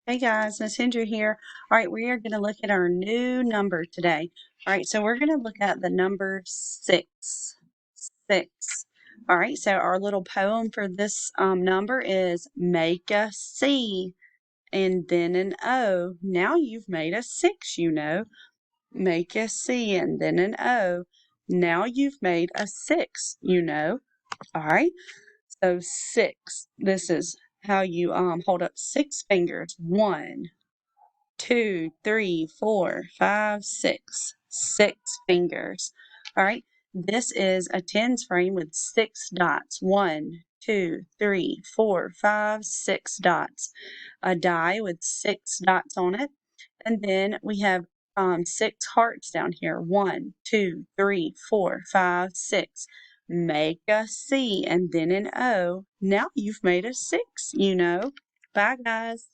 Hey guys, Miss Hendry here. All right, we are going to look at our new number today. All right, so we're going to look at the number six. Six. All right, so our little poem for this number is make a C and then an O. Now you've made a six, you know. Make a C and then an O. Now you've made a six, you know. All right, so six. This is how you hold up six fingers. 1, 2, 3, 4, 5, 6. 6 fingers. All right. This is a tens frame with 6 dots. 1, 2, 3, 4, 5, 6 dots. A die with 6 dots on it. And then we have 6 hearts down here. 1, 2, 3, 4, 5, 6. Make a C and then an O. Now you've made a 6, you know. Bye, guys.